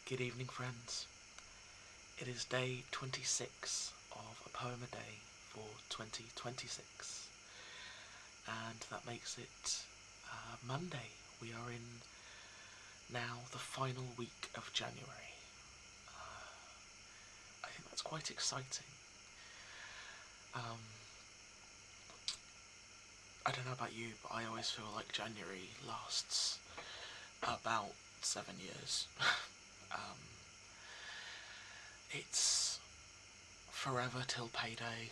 Good evening, friends. It is day 26 of A Poem a Day for 2026, and that makes it Monday. We are in now the final week of January. I think that's quite exciting. I don't know about you, but I always feel like January lasts about 7 years. It's forever till payday.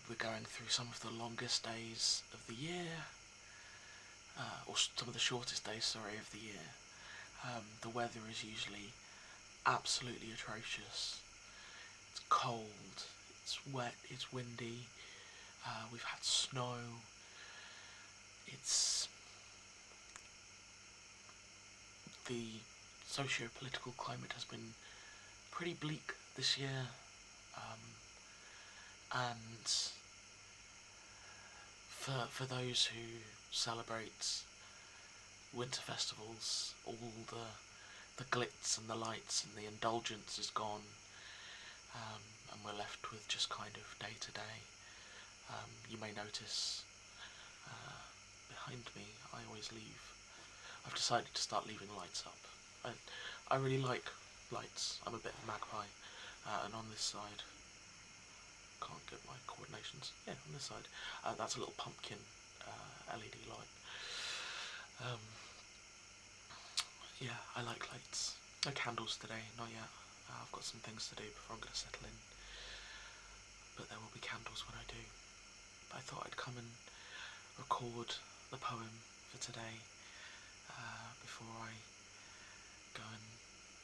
We're going through some of the longest days of the year, or some of the shortest days, sorry, of the year. The weather is usually absolutely atrocious. It's cold, it's wet, it's windy, we've had snow. The socio-political climate has been pretty bleak this year, and for those who celebrate winter festivals, all the glitz and the lights and the indulgence is gone, and we're left with just kind of day to day. You may notice behind me, I've decided to start leaving lights up. I really like lights. I'm a bit of a magpie, and on this side, can't get my coordinations. Yeah, on this side, that's a little pumpkin LED light. Yeah, I like lights. No candles today, not yet. I've got some things to do before I'm going to settle in. But there will be candles when I do. But I thought I'd come and record the poem for today before I go and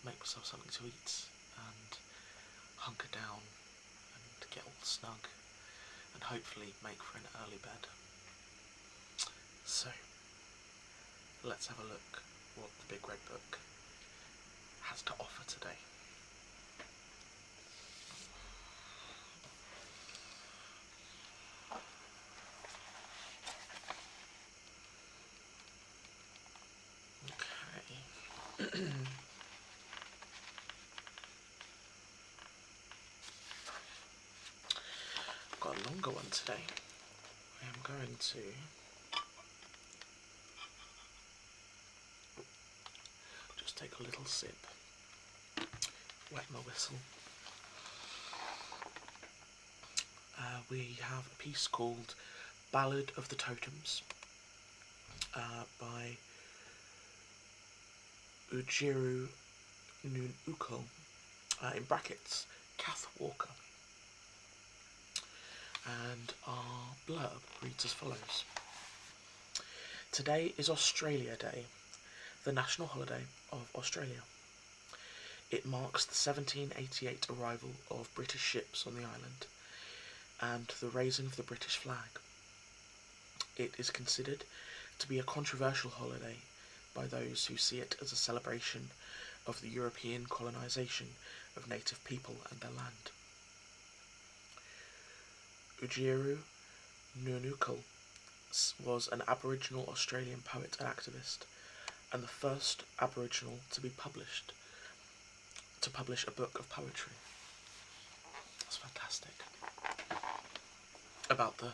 make myself something to eat and hunker down and get all snug and hopefully make for an early bed. So, let's have a look what the Big Red Book has to offer today. Okay. I've got a longer one today. I am going to just take a little sip, wet my whistle. We have a piece called Ballad of the Totems by Oodgeroo Noonuccal, in brackets, Kath Walker. And our blurb reads as follows. Today is Australia Day, the national holiday of Australia. It marks the 1788 arrival of British ships on the island and the raising of the British flag. It is considered to be a controversial holiday by those who see it as a celebration of the European colonisation of native people and their land. Oodgeroo Noonuccal was an Aboriginal Australian poet and activist, and the first Aboriginal to publish a book of poetry. That's fantastic. About the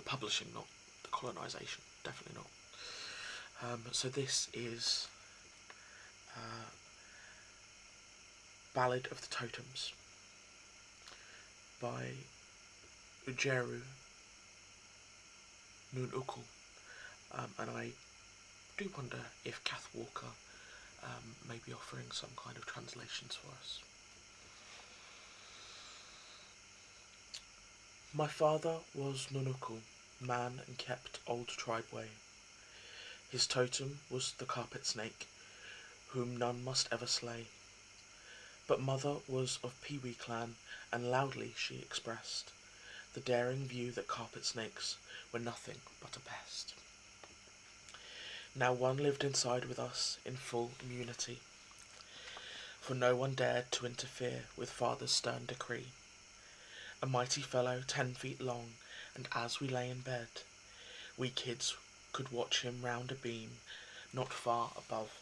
publishing, not the colonisation, definitely not. So this is Ballad of the Totems by Oodgeroo Noonuccal, and I do wonder if Kath Walker may be offering some kind of translations for us. My father was Noonuccal, man and kept old tribe way. His totem was the carpet snake, whom none must ever slay. But mother was of Pee-wee clan, and loudly she expressed the daring view that carpet snakes were nothing but a pest. Now one lived inside with us in full immunity, for no one dared to interfere with father's stern decree. A mighty fellow 10 feet long, and as we lay in bed, we kids could watch him round a beam, not far above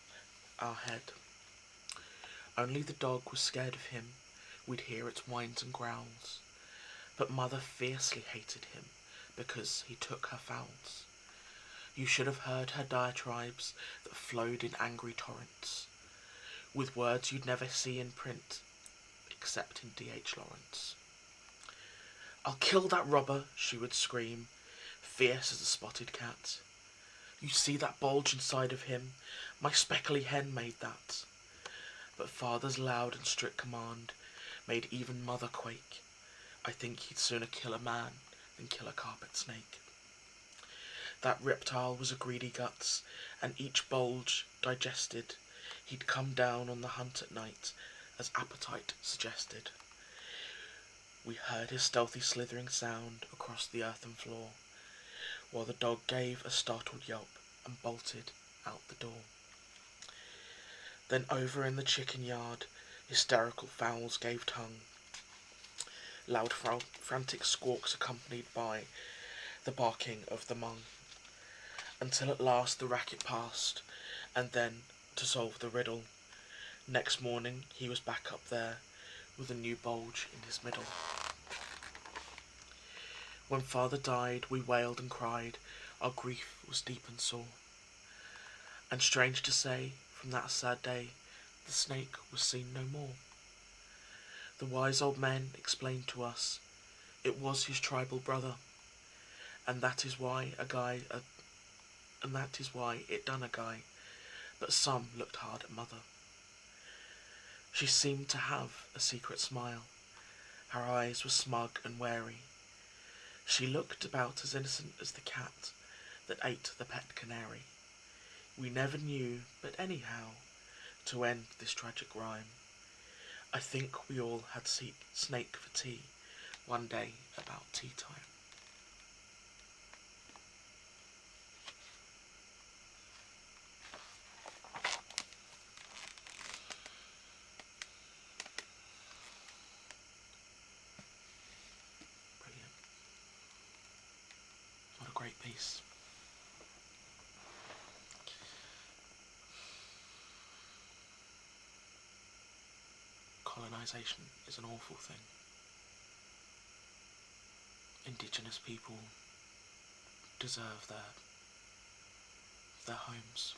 our head. Only the dog was scared of him, we'd hear its whines and growls, but mother fiercely hated him because he took her fowls. You should have heard her diatribes that flowed in angry torrents, with words you'd never see in print, except in D.H. Lawrence. "I'll kill that robber," she would scream, fierce as a spotted cat. "You see that bulge inside of him? My speckly hen made that." But father's loud and strict command made even mother quake. I think he'd sooner kill a man than kill a carpet snake. That reptile was a greedy guts, and each bulge digested, he'd come down on the hunt at night, as appetite suggested. We heard his stealthy slithering sound across the earthen floor, while the dog gave a startled yelp and bolted out the door. Then over in the chicken yard, hysterical fowls gave tongue, loud frantic squawks accompanied by the barking of the mung, until at last the racket passed, and then, to solve the riddle, next morning he was back up there with a new bulge in his middle. When father died, we wailed and cried, our grief was deep and sore, and strange to say, from that sad day, the snake was seen no more. The wise old men explained to us it was his tribal brother, and that is why it done a guy, but some looked hard at mother. She seemed to have a secret smile, her eyes were smug and wary. She looked about as innocent as the cat that ate the pet canary. We never knew, but anyhow, to end this tragic rhyme, I think we all had snake for tea one day about tea time. Brilliant. What a great piece. Colonisation is an awful thing. Indigenous people deserve their homes.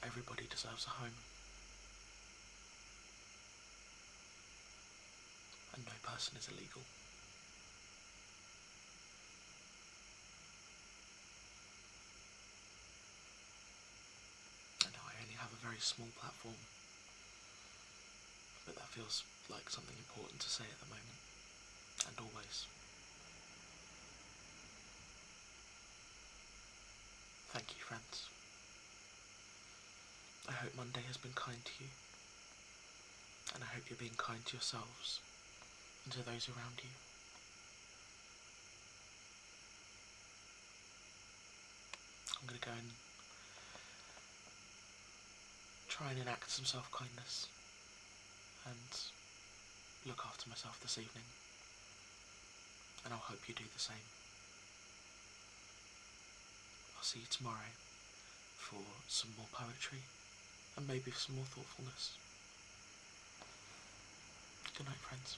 Everybody deserves a home. And no person is illegal. I know I only have a very small platform, but that feels like something important to say at the moment, and always. Thank you, friends. I hope Monday has been kind to you, and I hope you're being kind to yourselves and to those around you. I'm going to go and try and enact some self-kindness and look after myself this evening, and I'll hope you do the same. I'll see you tomorrow for some more poetry and maybe some more thoughtfulness. Good night, friends.